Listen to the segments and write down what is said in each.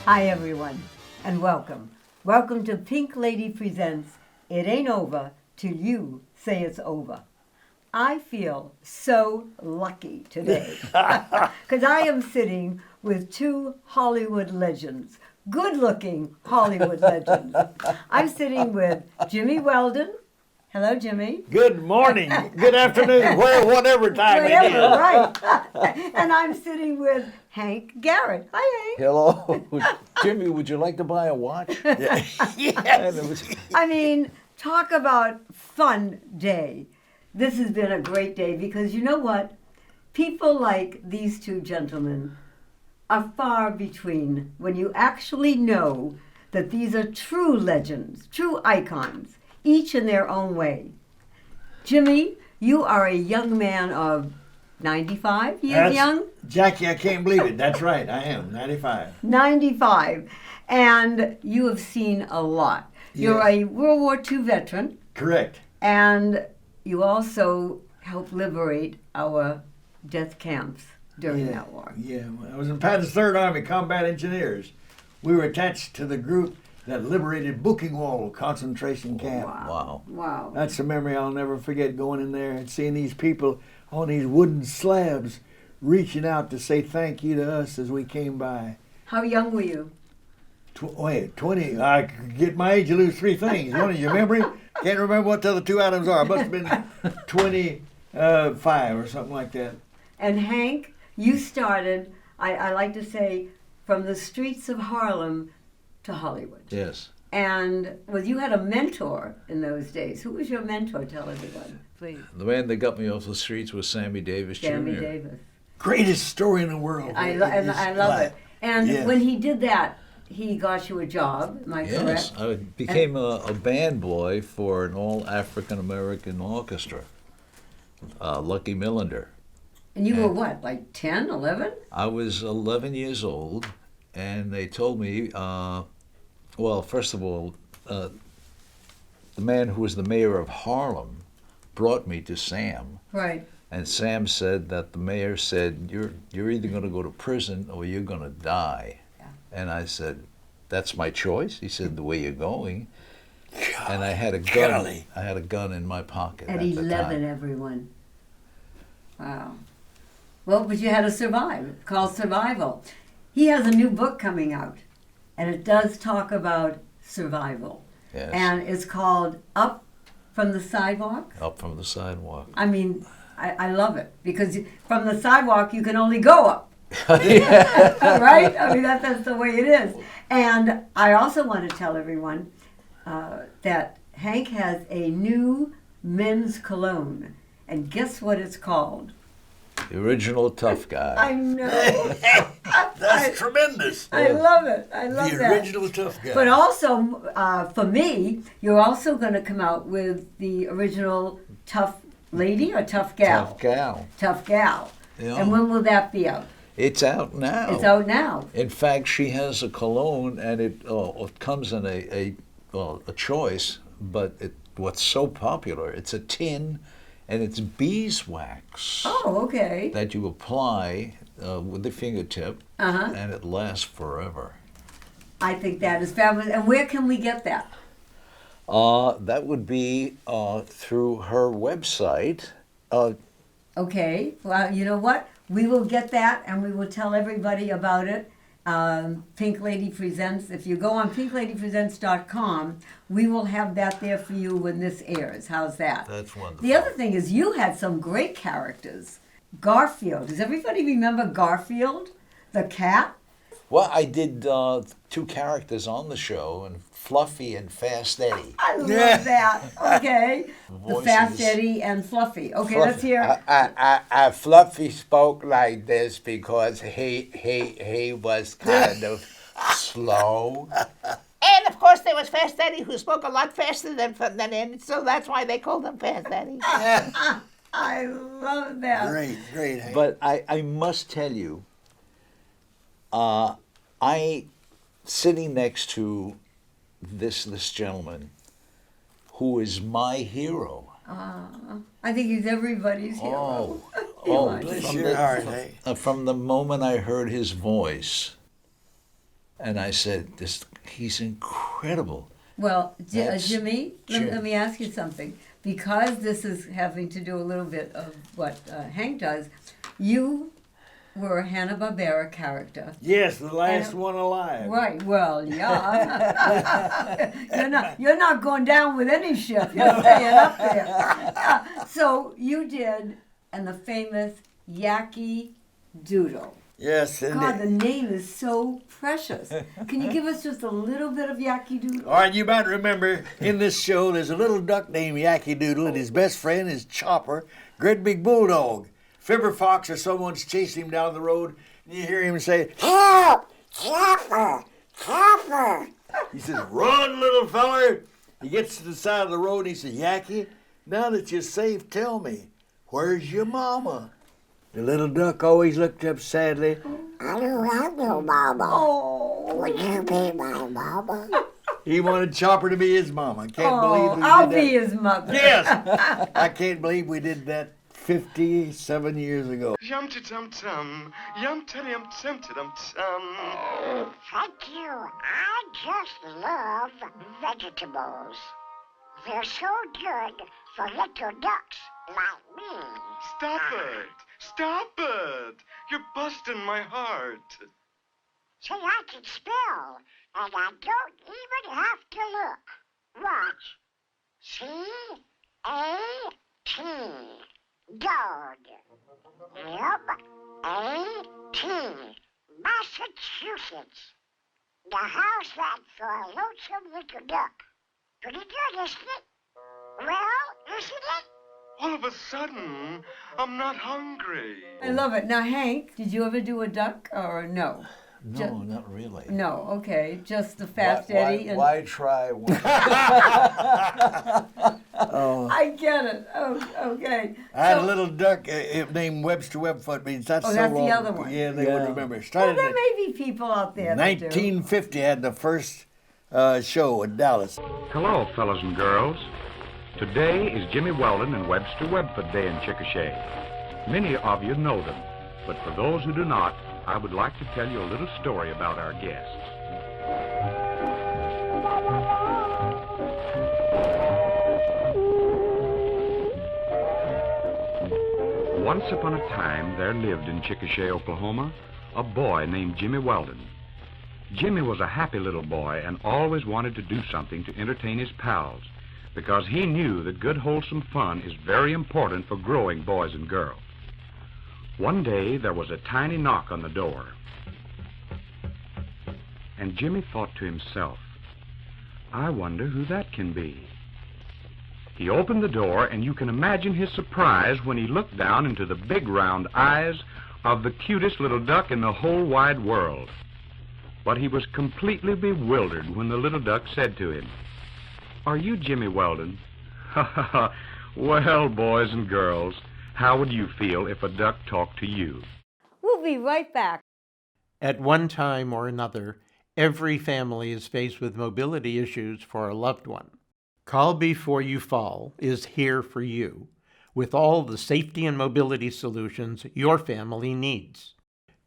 Hi, everyone, and welcome. Welcome to Pink Lady Presents It Ain't Over Till You Say It's Over. I feel so lucky today because I am sitting with two Hollywood legends, good-looking Hollywood legends. I'm sitting with Jimmy Weldon. Hello, Jimmy. Good morning, good afternoon, whatever time it is. Right. And I'm sitting with Hank Garrett. Hi, Hank. Hello. Jimmy, would you like to buy a watch? Yes. I mean, talk about fun day. This has been a great day because you know what? People like these two gentlemen are far between when you actually know that these are true legends, true icons, each in their own way. Jimmy, you are a young man of 95 years young? Jackie, I can't believe it. That's right, I am 95. 95. And you have seen a lot. You're Yes. a World War II veteran. Correct. And you also helped liberate our death camps during that war. Yeah, I was in Patton's Third Army Combat Engineers. We were attached to the group that liberated Buchenwald concentration camp. Wow. Wow. That's a memory I'll never forget, going in there and seeing these people on these wooden slabs reaching out to say thank you to us as we came by. How young were you? 20. I could get my age, you lose three things. One is your memory. Can't remember what the other two items are. I must have been 25 or something like that. And Hank, you started, I like to say, from the streets of Harlem to Hollywood. Yes. And you had a mentor in those days. Who was your mentor? Tell everyone, please. The man that got me off the streets was Sammy Davis Sammy Jr. Davis. Greatest story in the world. I love it. And Yes. when he did that, he got you a job. Am I Yes, correct? I became a band boy for an all-African-American orchestra, Lucky Millender. And you were what, like 10, 11? I was 11 years old, and they told me, well, first of all, the man who was the mayor of Harlem brought me to Sam. Right. And Sam said that the mayor said, you're either going to go to prison or you're going to die. Yeah. And I said, that's my choice. He said, the way you're going. And I had a gun. Golly. I had a gun in my pocket At the 11, time. everyone. Wow. Well, but you had to survive. It's called survival. He has a new book coming out, and it does talk about survival. Yes. And it's called Up from the Sidewalk. Up from the sidewalk. I mean, I love it because from the sidewalk you can only go up. Yeah. Right? I mean, that's the way it is. And I also want to tell everyone that Hank has a new men's cologne. And guess what it's called? The original tough guy. I know. That's tremendous. I love it. I love The that. original tough guy. But also, for me, you're also going to come out with the original tough lady or tough gal? Tough gal. Tough gal. Yeah. And when will that be out? It's out now. It's out now. In fact, she has a cologne, and it comes in a choice. But what's so popular? It's a tin, and it's beeswax Oh, okay. that you apply with the fingertip, Uh-huh. and it lasts forever. I think that is fabulous. And where can we get that? That would be through her website. Okay. Well, you know what? We will get that and we will tell everybody about it. Pink Lady Presents. If you go on pinkladypresents.com, we will have that there for you when this airs. How's that? That's wonderful. The other thing is you had some great characters. Garfield. Does everybody remember Garfield? The cat? Well, I did two characters on the show, and Fluffy and Fast Eddie. I love that. Okay. The Voices. Fast Eddie and Fluffy. Okay, let's hear. Fluffy spoke like this because he was kind of slow. And of course, there was Fast Eddie who spoke a lot faster than him, so that's why they called him Fast Eddie. I love that. Great. Hank. But I must tell you, I sitting next to this gentleman who is my hero. I think he's everybody's hero. Oh, Bless from your the- heart, Hank. from the moment I heard his voice, And I said, he's incredible. Well, That's Jimmy, Jim. let me ask you something. Because this is having to do a little bit of what Hank does, you were a Hanna-Barbera character. Yes, the last And- one alive. Right. Well, yeah. You're not going down with any ship. You're staying up there. So you did, and the famous Yankee Doodle. Yes, and God, the name is so precious. Can you give us just a little bit of Yankee Doodle? all right, you might remember in this show there's a little duck named Yankee Doodle, and his best friend is Chopper, great big bulldog. Fibber Fox or someone's chasing him down the road, and you hear him say, "Help! Chopper! Chopper!" He says, "Run, little feller!" He gets to the side of the road and he says, "Yankee, now that you're safe, tell me, where's your mama?" The little duck always looked up sadly. "I don't have no mama. Oh, Would you be my mama?" He wanted Chopper to be his mama. Can't believe we I'll did be that. his mother. Yes! I can't believe we did that 57 years ago. Yum tum tum, yum tum tum tum tum. Thank you. I just love vegetables. They're so good for little ducks like me. Stop it! Stop it! You're busting my heart. See, I can spell, and I don't even have to look. Watch. C-A-T. Dog. M-A-T. Massachusetts. The house that for a lonesome little duck. Pretty good, isn't it? Well, isn't it? All of a sudden, I'm not hungry. I love it. Now, Hank, did you ever do a duck or no? No, not really. No, okay. Just the Fast why, Eddie. And why try one? I get it. Oh, okay. I had a So- little duck named Webster Webfoot. Means that's Oh, so that's the long. other one. Yeah, they would remember. Well, Started there in may be people out there that do. 1950 had the first show in Dallas. Hello, fellas and girls. Today is Jimmy Weldon and Webster Webfoot Day in Chickasha. Many of you know them, but for those who do not, I would like to tell you a little story about our guests. Once upon a time, there lived in Chickasha, Oklahoma, a boy named Jimmy Weldon. Jimmy was a happy little boy and always wanted to do something to entertain his pals, because he knew that good, wholesome fun is very important for growing boys and girls. One day, there was a tiny knock on the door, and Jimmy thought to himself, I wonder who that can be. He opened the door, and you can imagine his surprise when he looked down into the big round eyes of the cutest little duck in the whole wide world. But he was completely bewildered when the little duck said to him, Are you Jimmy Weldon? Well, boys and girls, how would you feel if a duck talked to you? We'll be right back. At one time or another, every family is faced with mobility issues for a loved one. Call Before You Fall is here for you with all the safety and mobility solutions your family needs.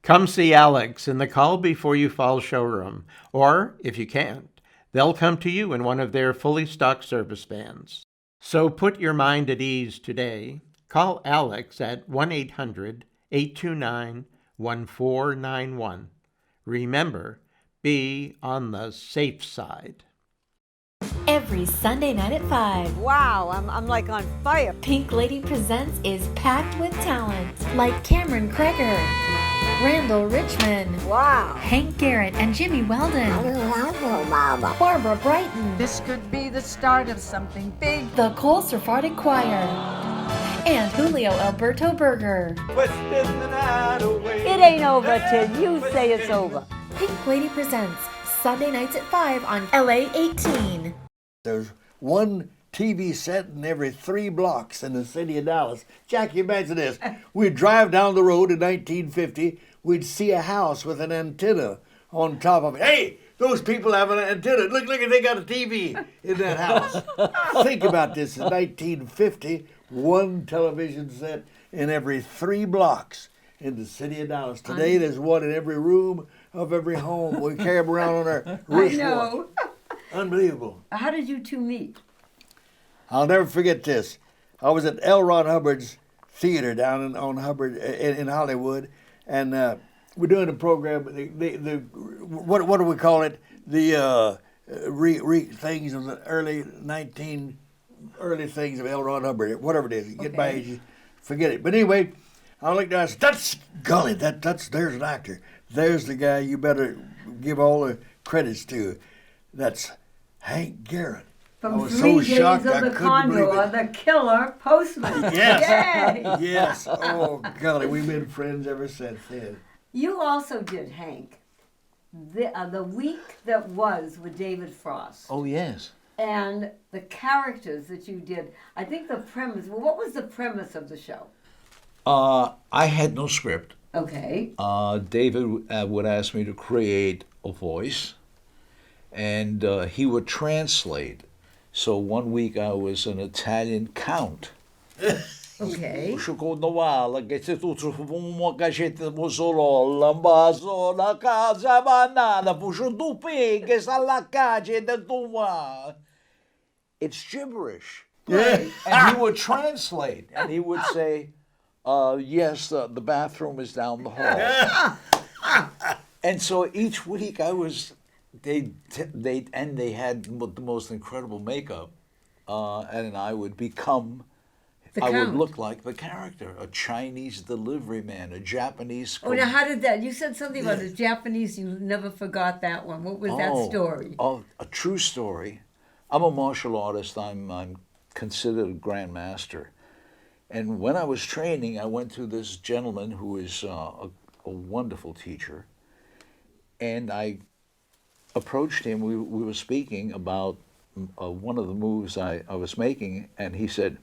Come see Alex in the Call Before You Fall showroom, or if you can't, they'll come to you in one of their fully stocked service vans. So put your mind at ease today. Call Alex at 1-800-829-1491. Remember, be on the safe side. Every Sunday night at 5, Wow, I'm like on fire. Pink Lady Presents is packed with talent like Cameron Kreger, Randall Richmond, Wow. Hank Garrett and Jimmy Weldon, Barbara Brighton, This could be the start of something big. the Cole Sephardic Choir, and Julio Alberto Berger. It ain't over till you say it's over. Pink Lady Presents, Sunday nights at 5 on LA 18. There's one TV set in every 3 blocks in the city of Dallas. Jackie, imagine this. We'd drive down the road in 1950. We'd see a house with an antenna on top of it. Hey, those people have an antenna. Look, they got a TV in that house. Think about this. In 1950, one television set in every 3 blocks in the city of Dallas. Today, there's one in every room, of every home. We carry them around on our I wristwatch. know. Unbelievable. How did you two meet? I'll never forget this. I was at L. Ron Hubbard's theater on Hubbard in Hollywood, and we're doing a program. What do we call it? The things of the early things of L. Ron Hubbard, whatever it is. You get my age, you forget it. But anyway, I looked down and said, "That's golly, there's an actor. There's the guy you better give all the credits to. That's Hank Garrett." I From was 3 so Days shocked of I the couldn't believe Condor, it. the killer postman. Yes. Yay! Yes. Oh, golly, we've been friends ever since then. You also did, Hank, the week that was with David Frost. Oh, yes. And the characters that you did. I think the premise, well, what was the premise of the show? I had no script. Okay. David would ask me to create a voice, and he would translate. So one week I was an Italian count. Okay. Secondo Vala che se tu una cacetta mussolola, un vaso, la casa banana, fuso tu che sa la cace de tua. It's gibberish. Yeah. And he would translate, and he would say, yes, the bathroom is down the hall. And so each week I was, they had the most incredible makeup, and I would become, I would look like the character, a Chinese delivery man, a Japanese. Oh, now how did that? You said something about the Japanese. You never forgot that one. What was that story? Oh, a true story. I'm a martial artist. I'm considered a grandmaster. And when I was training, I went to this gentleman who is a wonderful teacher, and I approached him. We were speaking about one of the moves I was making, and he said,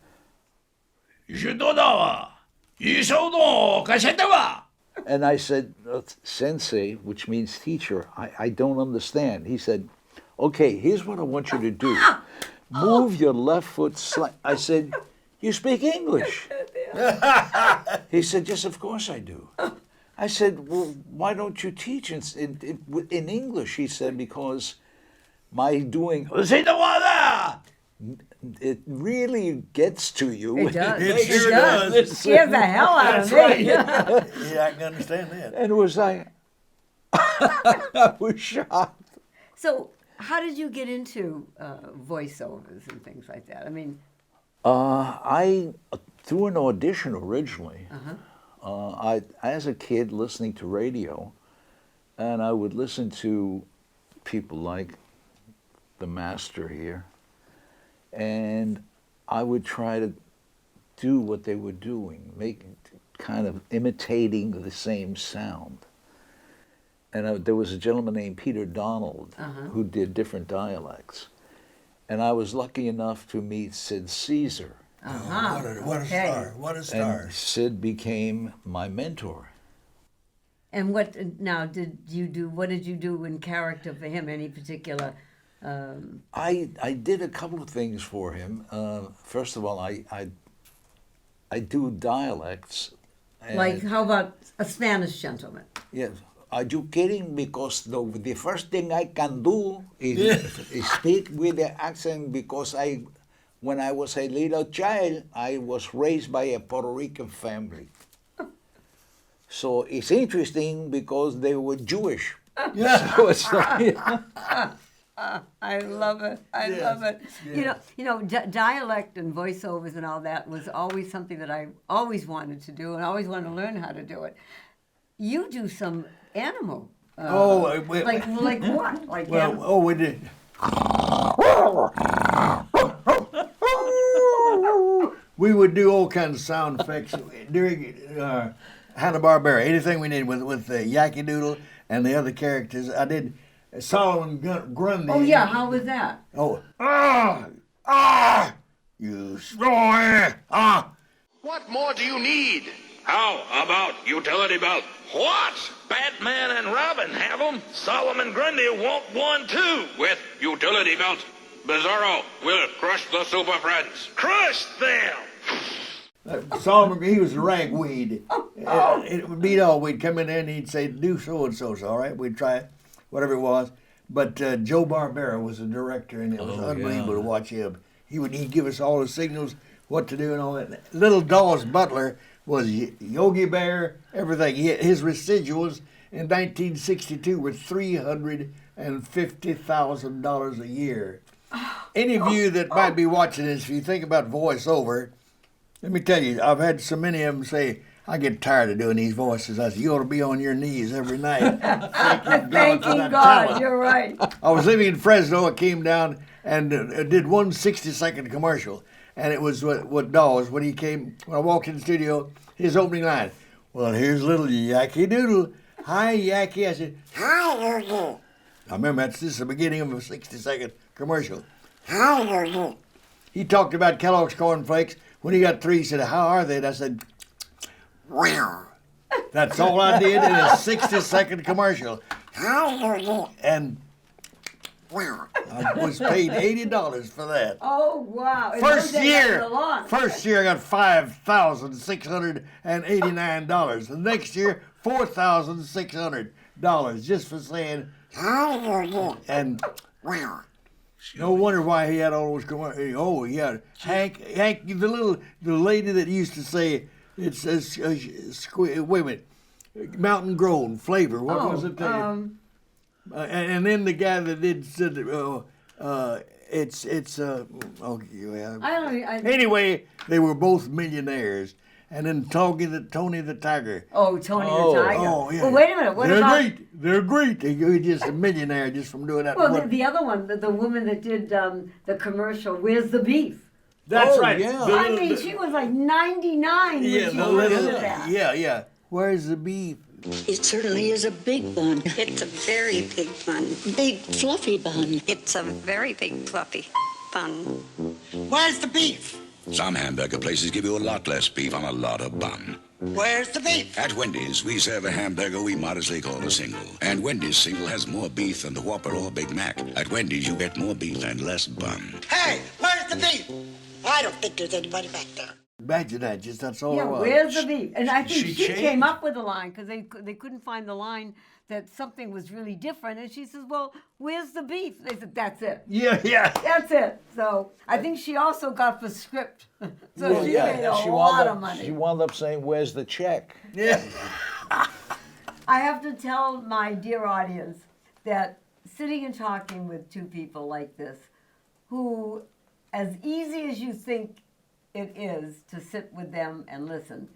and I said, Sensei, which means teacher, I don't understand. He said, okay, here's what I want you to do. Move your left foot I said, you speak English? He said, yes, of course I do. I said, well, why don't you teach in English? He said, because my doing, it really gets to you. It does. It sure does. It scares the hell out of me. Right. Yeah, I can understand that. And it was like, I was shocked. So, how did you get into voiceovers and things like that? I mean, I through an audition originally. I, as a kid, listening to radio, and I would listen to people like the master here, and I would try to do what they were doing, kind of imitating the same sound. And there was a gentleman named Peter Donald who did different dialects. And I was lucky enough to meet Sid Caesar. What a star. What a star. And Sid became my mentor. and what now did you do? What did you do in character for him? Any particular? I did a couple of things for him. First of all, I do dialects. Like, how about a Spanish gentleman? Yes. Are you kidding? Because the first thing I can do is speak with the accent, because when I was a little child, I was raised by a Puerto Rican family. So it's interesting because they were Jewish. So it's like, I love it. I love it. Yes. You know, dialect and voiceovers and all that was always something that I always wanted to do and always wanted to learn how to do it. You do some animal. Like what? Like we did. We would do all kinds of sound effects during Hanna-Barbera. Anything we needed with Yankee Doodle and the other characters. I did Solomon Grundy. Oh yeah, how was that? Oh, you What more do you need? How about utility belt? What? Batman and Robin have them. Solomon Grundy want one too. With utility belt, Bizarro will crush the Super Friends. Crush them! Solomon, he was a ragweed. It would be all. We'd come in there and he'd say, do so and so. All right, we'd try it, whatever it was. But Joe Barbera was the director, and it was unbelievable to watch him. He'd give us all the signals, what to do and all that. Little Dawes Butler was Yogi Bear, everything. His residuals in 1962 were $350,000 a year. Any of you that might be watching this, if you think about voiceover, let me tell you, I've had so many of them say, I get tired of doing these voices. I said, you ought to be on your knees every night. Thanking God, you're right. I was living in Fresno. I came down and did one 60-second commercial. And it was what Dawes, when I walked in the studio, his opening line, well, here's little Yacky Doodle. Hi, Yacky. I said, hi, Yacky. I remember this is the beginning of a 60-second commercial. Hi, Yacky. He talked about Kellogg's Corn Flakes. When he got 3, he said, how are they? And I said, wow. That's all I did in a 60-second commercial. And wow, I was paid $80 for that. Oh, wow. First year I got $5,689. The next year, $4,600 just for saying, and wow. No wonder why he had all those commercials. Oh, yeah. Hank, the lady that used to say, it says, wait a minute, Mountain Grown flavor. What was it? And then the guy that said, anyway, they were both millionaires. And then Tony the Tiger. Oh, Tony the Tiger. Oh, yeah. Well, wait a minute. They're great. He's just a millionaire just from doing that. Well, the other one, the woman that did the commercial, Where's the Beef? That's right. Yeah. She was like 99 when she did that. Yeah. Where's the beef? It certainly is a big bun. It's a very big bun. Big, fluffy bun. It's a very big, fluffy bun. Where's the beef? Some hamburger places give you a lot less beef on a lot of bun. Where's the beef? At Wendy's, we serve a hamburger we modestly call a single. And Wendy's single has more beef than the Whopper or Big Mac. At Wendy's, you get more beef and less bun. Hey, where's the beef? I don't think there's anybody back there. Imagine that, that's all it was. Where's the beef? And I think she came up with a line because they couldn't find the line that something was really different. And she says, well, where's the beef? They said, that's it. Yeah. That's it. So I think she also got the script. So she made a lot of money. She wound up saying, where's the check? Yeah. I have to tell my dear audience that sitting and talking with two people like this, who, as easy as you think it is to sit with them and listen,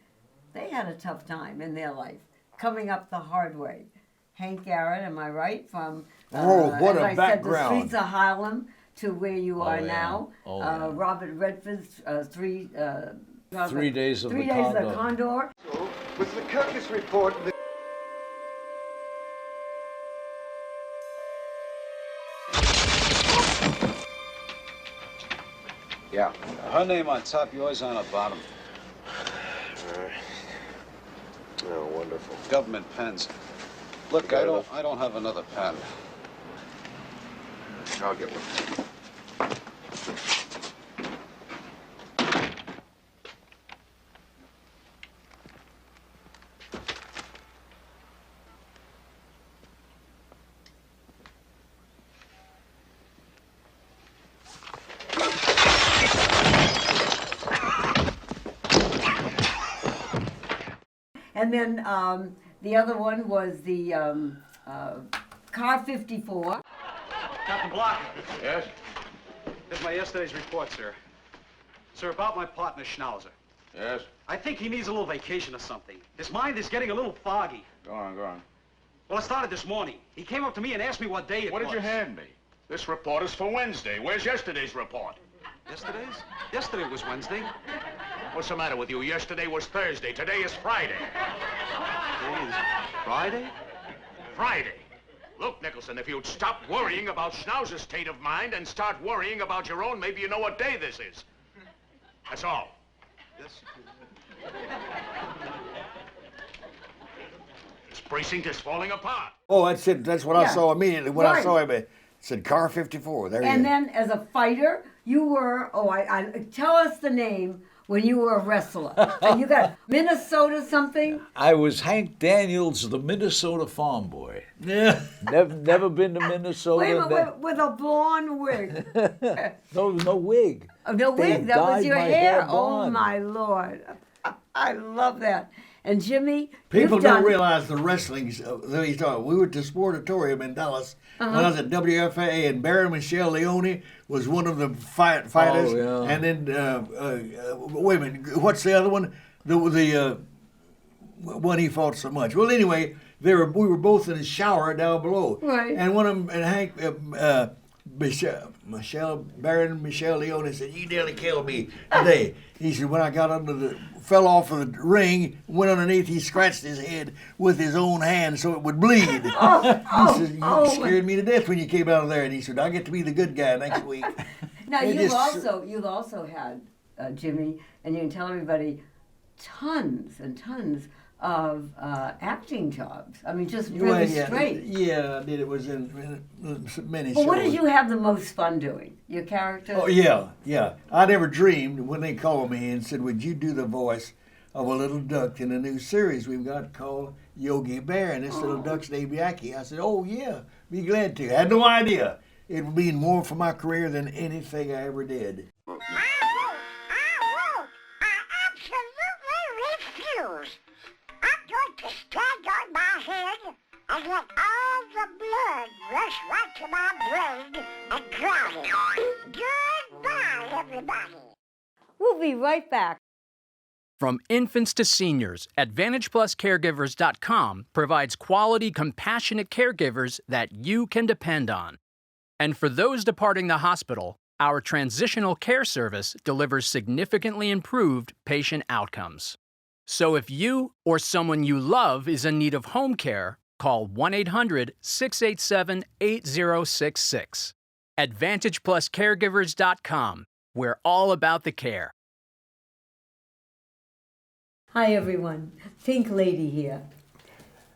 they had a tough time in their life, coming up the hard way. Hank Garrett, am I right? From what a as I background. said, the streets of Harlem to where you are now. Yeah. Robert Redford's 3 Days of 3 the Days of Condor. the Condor. So, with the Kirkus report... Yeah. Her name on top, yours on the bottom. All right. Oh, wonderful. Government pens. Look, I don't have another pen. I'll get one. And then the other one was the Car 54. Captain Block. Yes? Here's my yesterday's report, sir. Sir, about my partner, Schnauzer. Yes? I think he needs a little vacation or something. His mind is getting a little foggy. Go on. Well, it started this morning. He came up to me and asked me what day it was. What did you hand me? This report is for Wednesday. Where's yesterday's report? Yesterday's? Yesterday was Wednesday. What's the matter with you? Yesterday was Thursday. Today is Friday. Today is Friday? Friday. Look, Nicholson, if you'd stop worrying about Schnauzer's state of mind and start worrying about your own, maybe you know what day this is. That's all. Yes. This precinct is falling apart. Oh, that's it. That's what I saw immediately when I saw him. It said Car 54. There he is. And then as a fighter, you were, tell us the name when you were a wrestler? And you got Minnesota something? I was Hank Daniels, the Minnesota farm boy. Yeah. Never been to Minnesota. Wait a minute, with a blonde wig. No wig. Oh, no They wig, that was dyed your my hair. hair Oh, blonde. my Lord. I love that. And Jimmy, People you've don't done... realize the wrestling that he's talking. We were at the Sportatorium in Dallas when I was at WFA, and Barry Michelle Leone was one of the fighters. Oh, yeah. And then, wait a minute, what's the other one? The one he fought so much. Well, anyway, we were both in the shower down below. Right. And one of them, and Hank, Barry Michelle Leone said, "You nearly killed me today." He said, when I got fell off of the ring, went underneath, he scratched his head with his own hand so it would bleed. He said, "You scared me to death when you came out of there." And he said, "I get to be the good guy next week." Now, It you've just- also had, Jimmy, and you can tell everybody, tons and tons of acting jobs. I mean, just really straight. Yeah, I did. It was in many But shows. what did you have the most fun doing? Your character? Oh, yeah. I never dreamed when they called me and said, "Would you do the voice of a little duck in a new series we've got called Yogi Bear?" And this little duck's named Yaki. I said, "Oh, yeah, be glad to." I had no idea. It would mean more for my career than anything I ever did. I absolutely refuse. I'm going to stand on my head and let all the blood rush right to my brain and drown it. Goodbye, everybody. We'll be right back. From infants to seniors, AdvantagePlusCaregivers.com provides quality, compassionate caregivers that you can depend on. And for those departing the hospital, our transitional care service delivers significantly improved patient outcomes. So if you or someone you love is in need of home care, call 1-800-687-8066. AdvantagePlusCaregivers.com. We're all about the care. Hi, everyone. Pink Lady here.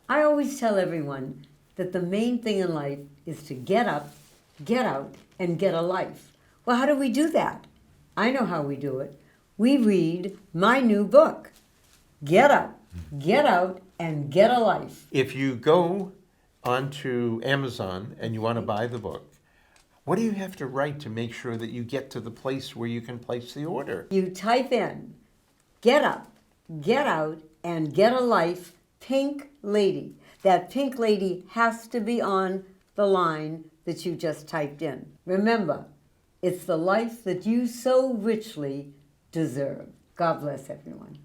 I always tell everyone that the main thing in life is to get up, get out, and get a life. Well, how do we do that? I know how we do it. We read my new book, Get Up, Get Out, and Get a Life. If you go onto Amazon and you want to buy the book, what do you have to write to make sure that you get to the place where you can place the order? You type in, Get Up, Get Out, and Get a Life, Pink Lady. That Pink Lady has to be on the line that you just typed in. Remember, it's the life that you so richly deserve. God bless everyone.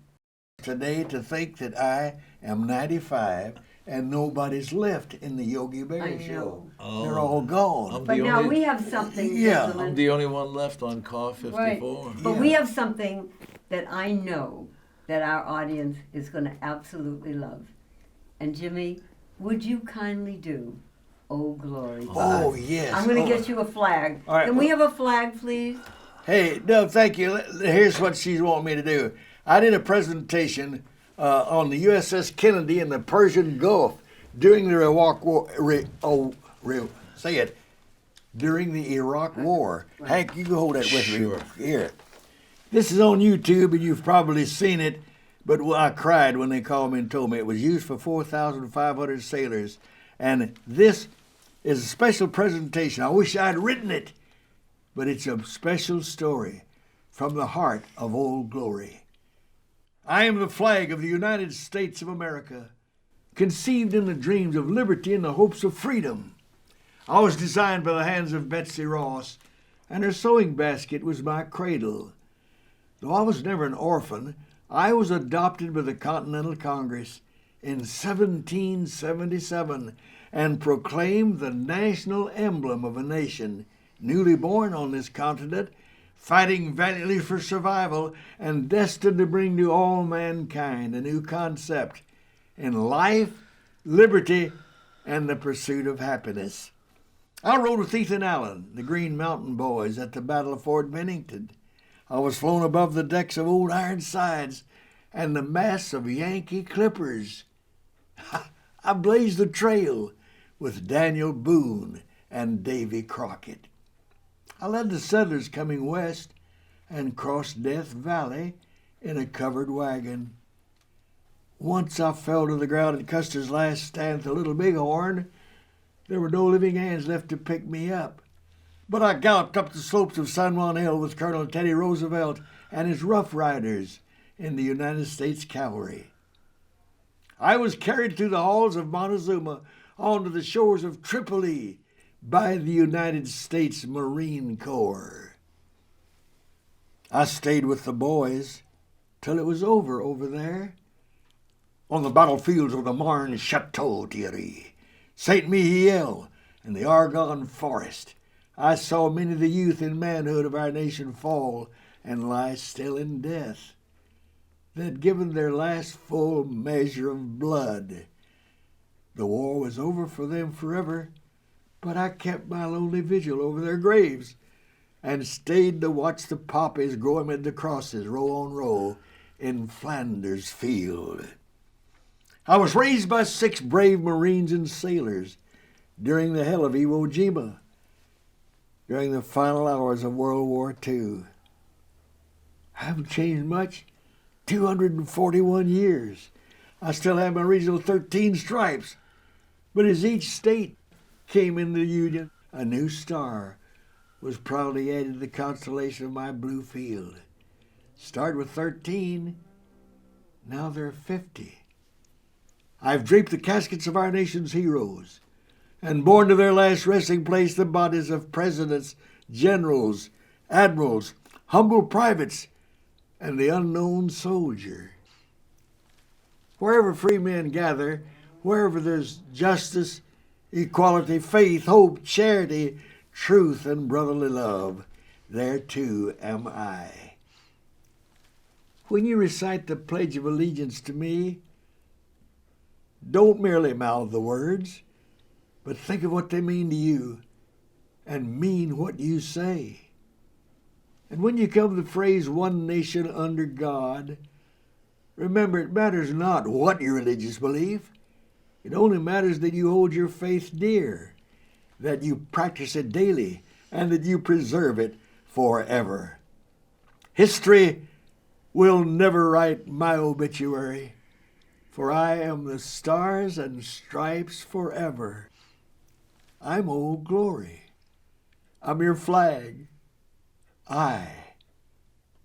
Today, to think that I am 95 and nobody's left in the Yogi Bear show. Oh. They're all gone. But now we have something, Yeah. gentlemen. I'm the only one left on Car 54. Right. But we have something that I know that our audience is going to absolutely love. And Jimmy, would you kindly do Oh Glory? Oh, yes. I'm going to Oh. get you a flag. All right, Can we have a flag, please? Hey, no, thank you. Here's what she's wanting me to do. I did a presentation on the USS Kennedy in the Persian Gulf during the Iraq War. During the Iraq War. Right. Hank, you can hold that with Sure. me. Here. This is on YouTube, and you've probably seen it, but I cried when they called me and told me it was used for 4,500 sailors. And this is a special presentation. I wish I'd written it, but it's a special story from the heart of Old Glory. I am the flag of the United States of America, conceived in the dreams of liberty and the hopes of freedom. I was designed by the hands of Betsy Ross, and her sewing basket was my cradle. Though I was never an orphan, I was adopted by the Continental Congress in 1777 and proclaimed the national emblem of a nation newly born on this continent, fighting valiantly for survival and destined to bring to all mankind a new concept in life, liberty, and the pursuit of happiness. I rode with Ethan Allen, the Green Mountain Boys, at the Battle of Fort Bennington. I was flown above the decks of Old Ironsides and the masts of Yankee clippers. I blazed the trail with Daniel Boone and Davy Crockett. I led the settlers coming west and crossed Death Valley in a covered wagon. Once I fell to the ground at Custer's last stand with the Little Bighorn. There were no living hands left to pick me up. But I galloped up the slopes of San Juan Hill with Colonel Teddy Roosevelt and his Rough Riders in the United States Cavalry. I was carried through the halls of Montezuma onto the shores of Tripoli by the United States Marine Corps. I stayed with the boys till it was over there. On the battlefields of the Marne Chateau Thierry, Saint Mihiel, and the Argonne Forest, I saw many of the youth and manhood of our nation fall and lie still in death. They had given their last full measure of blood. The war was over for them forever, but I kept my lonely vigil over their graves and stayed to watch the poppies grow amid the crosses, row on row, in Flanders Field. I was raised by 6 brave Marines and sailors during the hell of Iwo Jima, during the final hours of World War II. I haven't changed much. 241 years. I still have my original 13 stripes. But as each state came into the Union, a new star was proudly added to the constellation of my blue field. Started with 13, now there are 50. I've draped the caskets of our nation's heroes and borne to their last resting place the bodies of presidents, generals, admirals, humble privates, and the unknown soldier. Wherever free men gather, wherever there's justice, equality, faith, hope, charity, truth, and brotherly love, there too am I. When you recite the Pledge of Allegiance to me, don't merely mouth the words, but think of what they mean to you and mean what you say. And when you come to the phrase, one nation under God, remember it matters not what your religious belief. It only matters that you hold your faith dear, that you practice it daily, and that you preserve it forever. History will never write my obituary, for I am the stars and stripes forever. I'm Old Glory. I'm your flag. I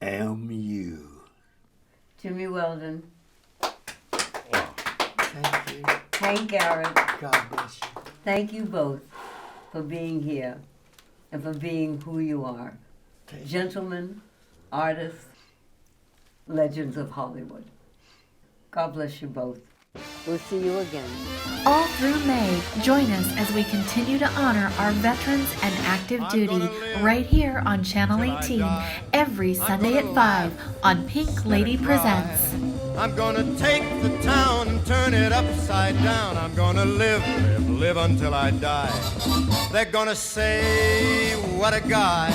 am you. Jimmy Weldon. Thank you. Hank Garrett. God bless you. Thank you both for being here and for being who you are. Gentlemen, artists, legends of Hollywood. God bless you both. We'll see you again. All through May, join us as we continue to honor our veterans and active duty right here on Channel 18 every Sunday at 5 on Pink Lady Presents. I'm gonna take the town and turn it upside down. I'm gonna live until I die. They're gonna say, what a guy.